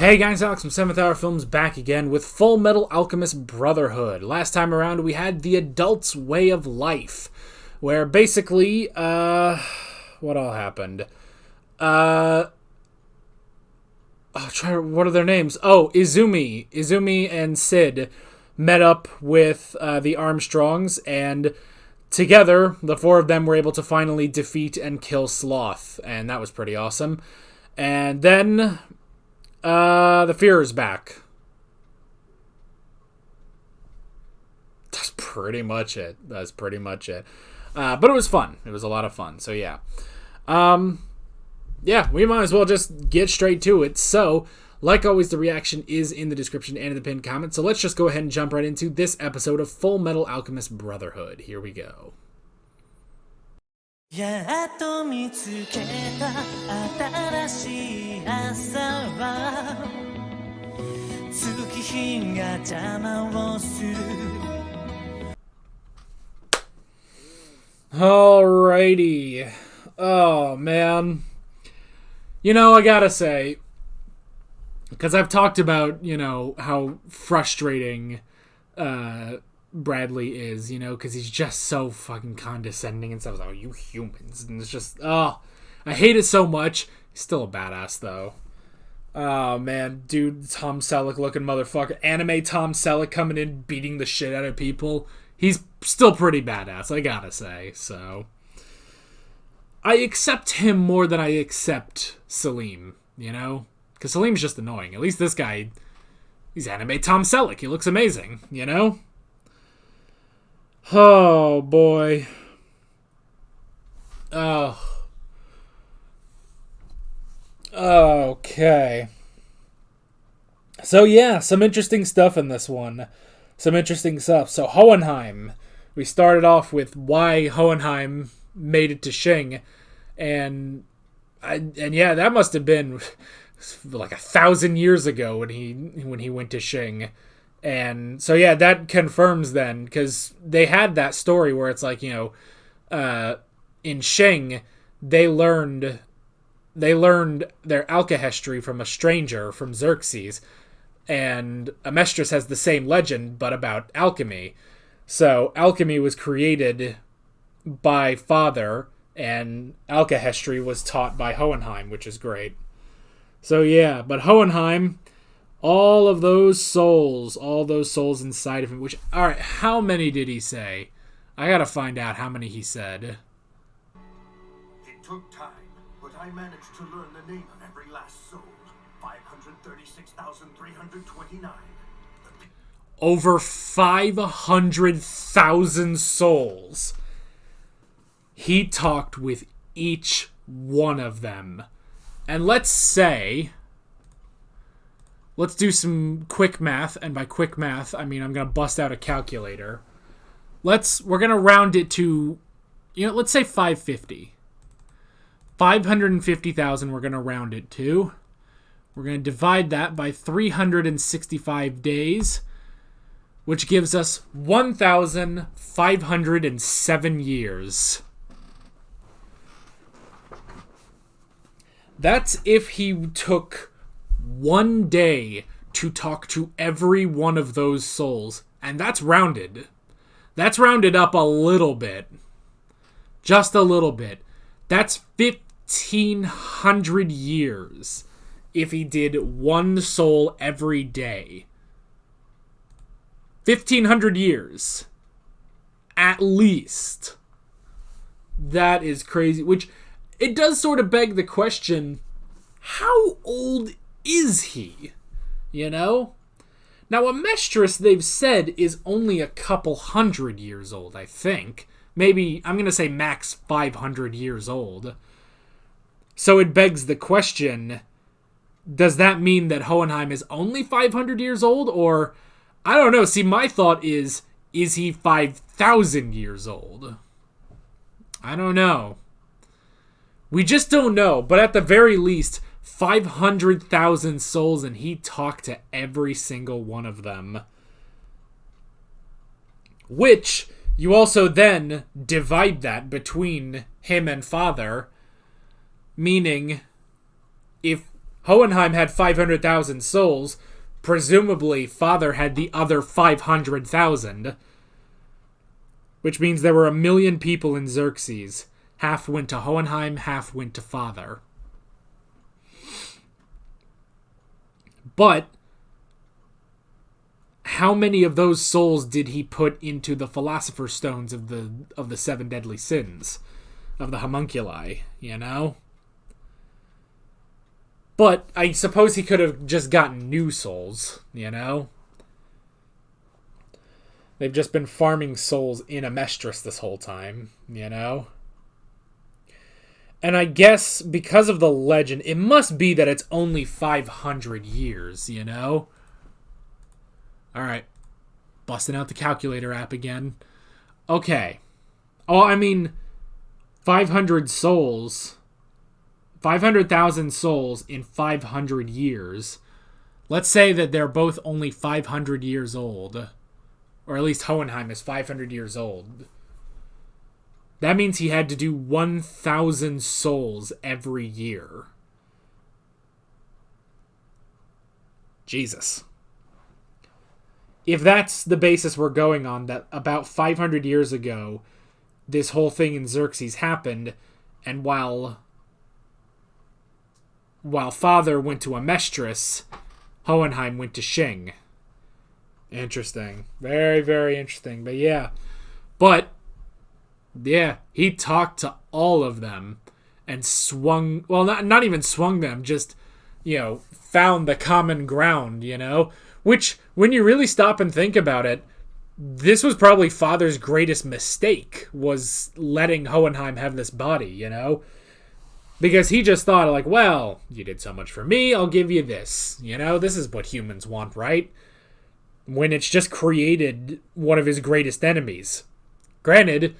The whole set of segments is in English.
Hey guys, Alex from 7th Hour Films back again with Fullmetal Alchemist Brotherhood. Last time around we had The Adult's Way of Life, where basically, what all happened? What are their names? Oh, Izumi and Sid met up with the Armstrongs, and together, the four of them were able to finally defeat and kill Sloth, and that was pretty awesome. And then the Führer's back. That's pretty much it. But it was fun. It was a lot of fun. So yeah. We might as well just get straight to it. So, like always, the reaction is in the description and in the pinned comment. So let's just go ahead and jump right into this episode of Fullmetal Alchemist Brotherhood. Here we go. やっと見つけた新しい朝は月日が邪魔をする Alrighty. Oh, man. You know, I gotta say, because I've talked about, how frustrating Bradley is, because he's just so fucking condescending and stuff. Like, oh, you humans. And it's just, I hate it so much. He's still a badass, though. Oh, man. Dude, Tom Selleck looking motherfucker. Anime Tom Selleck coming in, beating the shit out of people. He's still pretty badass, I gotta say, so. I accept him more than I accept Salim, Because Salim's just annoying. At least this guy, he's Anime Tom Selleck. He looks amazing, Oh, boy. Oh. Okay. So, yeah, some interesting stuff in this one. So, Hohenheim. We started off with why Hohenheim made it to Shing. And yeah, that must have been like 1,000 years ago when he went to Shing. And so yeah, that confirms then, because they had that story where it's like, in Shing they learned their alchemy from a stranger, from Xerxes, and Amestris has the same legend but about alchemy. So alchemy was created by Father, and alchemy was taught by Hohenheim, which is great. So yeah, but Hohenheim, all those souls inside of him, which, alright, how many did he say? I gotta find out how many he said. It took time, but I managed to learn the name of every last soul. 536,329. Over 500,000 souls. He talked with each one of them. And let's do some quick math, and by quick math, I mean I'm going to bust out a calculator. We're going to round it to, let's say 550. 550,000 we're going to round it to. We're going to divide that by 365 days, which gives us 1,507 years. That's if he took one day to talk to every one of those souls. And that's rounded. That's rounded up a little bit. Just a little bit. That's 1,500 years if he did one soul every day. 1,500 years. At least. That is crazy. Which, it does sort of beg the question, how old is he? Now, Amestris, they've said, is only a couple hundred years old, I think. Maybe, I'm going to say max 500 years old. So it begs the question, does that mean that Hohenheim is only 500 years old? Or, I don't know. See, my thought is he 5,000 years old? I don't know. We just don't know. But at the very least, 500,000 souls, and he talked to every single one of them. Which, you also then divide that between him and Father, meaning if Hohenheim had 500,000 souls. Presumably, Father had the other 500,000. Which means there were 1 million people in Xerxes. Half went to Hohenheim, half went to Father. But how many of those souls did he put into the Philosopher's Stones of the 7 deadly sins? Of the homunculi, you know? But I suppose he could have just gotten new souls, you know? They've just been farming souls in Amestris this whole time, you know? And I guess because of the legend, it must be that it's only 500 years, you know? Alright. Busting out the calculator app again. Okay. Oh, I mean, 500 souls. 500,000 souls in 500 years. Let's say that they're both only 500 years old. Or at least Hohenheim is 500 years old. That means he had to do 1,000 souls every year. Jesus. If that's the basis we're going on, that about 500 years ago, this whole thing in Xerxes happened, and while Father went to Amestris, Hohenheim went to Shing. Interesting. Very, very interesting. But yeah. Yeah, he talked to all of them and swung, well, not even swung them, just, you know, found the common ground, you know? Which, when you really stop and think about it, this was probably Father's greatest mistake, was letting Hohenheim have this body, you know? Because he just thought, like, well, you did so much for me, I'll give you this. You know, this is what humans want, right? When it's just created one of his greatest enemies. Granted,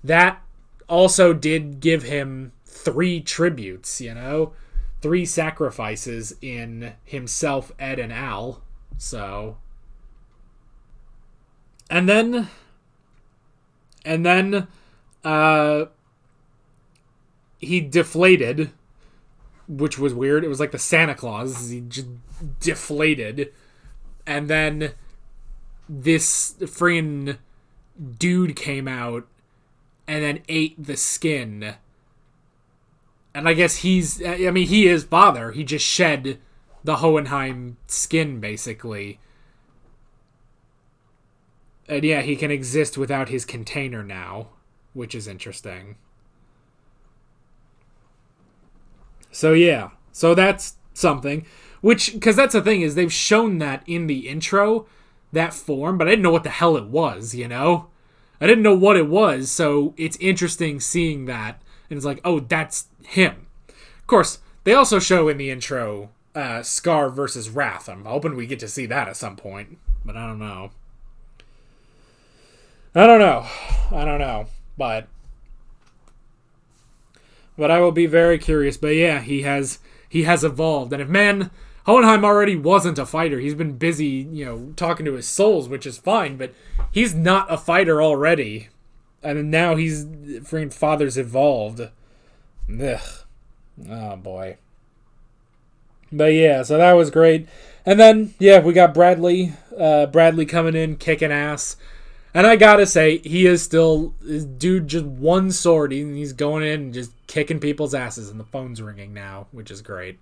that also did give him 3 tributes, you know? 3 sacrifices in himself, Ed, and Al. So... And then, he deflated, which was weird. It was like the Santa Claus. He just deflated. And then this freaking dude came out and then ate the skin. And I guess he is Father. He just shed the Hohenheim skin, basically. And yeah, he can exist without his container now, which is interesting. So yeah, so that's something. Which, because that's the thing, is they've shown that in the intro, that form, but I didn't know what the hell it was, you know? I didn't know what it was, so it's interesting seeing that, and it's like, oh, that's him. Of course, they also show in the intro Scar versus Wrath. I'm hoping we get to see that at some point, but I don't know. I don't know. But I will be very curious. But yeah, he has evolved. And if Hohenheim already wasn't a fighter. He's been busy, you know, talking to his souls, which is fine, but he's not a fighter already. And now he's freaking Father's evolved. Ugh. Oh boy. But yeah, so that was great. And then, yeah, we got Bradley coming in, kicking ass. And I gotta say, he is still, this dude, just one sword, and he's going in and just kicking people's asses, and the phone's ringing now, which is great.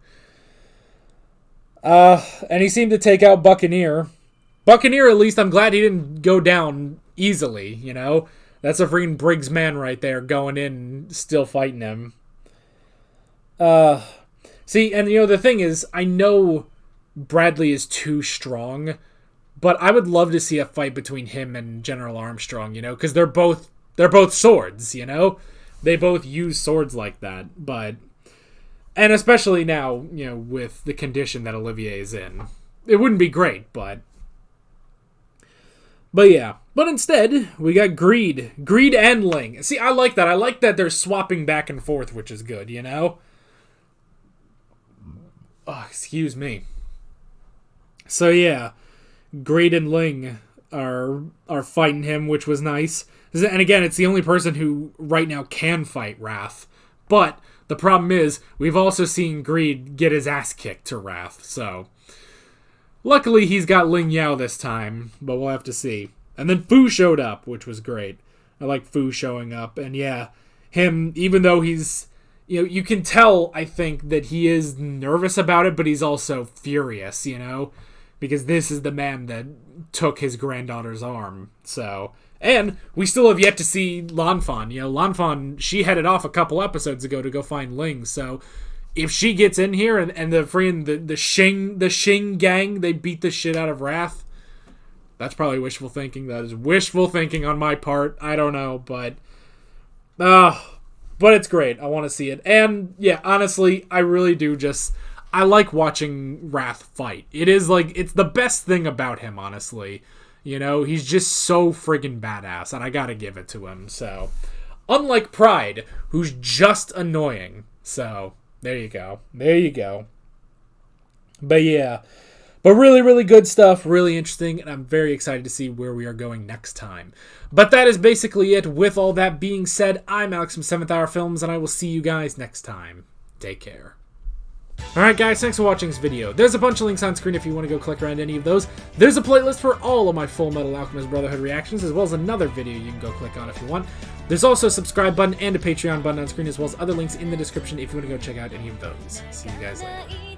And he seemed to take out Buccaneer. Buccaneer, at least, I'm glad he didn't go down easily, you know? That's a freaking Briggs man right there, going in and still fighting him. See, and you know, the thing is, I know Bradley is too strong, but I would love to see a fight between him and General Armstrong, you know, because they're both swords, you know? They both use swords like that, but... And especially now, you know, with the condition that Olivier is in. It wouldn't be great, but... But yeah. But instead, we got Greed. Greed and Ling. See, I like that. I like that they're swapping back and forth, which is good, you know? Oh, excuse me. So yeah... Greed and Ling are fighting him, which was nice. And again, it's the only person who right now can fight Wrath. But The problem is, we've also seen Greed get his ass kicked to Wrath, so... Luckily, he's got Ling Yao this time, but we'll have to see. And then Fu showed up, which was great. I like Fu showing up, and yeah, him, even though he's... You know, you can tell, I think, that he is nervous about it, but he's also furious, you know? Because this is the man that took his granddaughter's arm, so... And we still have yet to see Lanfan. You know, Lanfan, she headed off a couple episodes ago to go find Ling. So if she gets in here and the freaking the Shing gang, they beat the shit out of Wrath, that's probably wishful thinking. That is wishful thinking on my part. I don't know, but it's great. I want to see it. And yeah, honestly, I really do I like watching Wrath fight. It is like, it's the best thing about him, honestly. You know, he's just so friggin' badass, and I gotta give it to him, so. Unlike Pride, who's just annoying. So, there you go. There you go. But yeah. But really, really good stuff. Really interesting, and I'm very excited to see where we are going next time. But that is basically it. With all that being said, I'm Alex from 7th Hour Films, and I will see you guys next time. Take care. Alright guys, thanks for watching this video. There's a bunch of links on screen if you want to go click around any of those. There's a playlist for all of my Fullmetal Alchemist Brotherhood reactions, as well as another video you can go click on if you want. There's also a subscribe button and a Patreon button on screen, as well as other links in the description if you want to go check out any of those. See you guys later.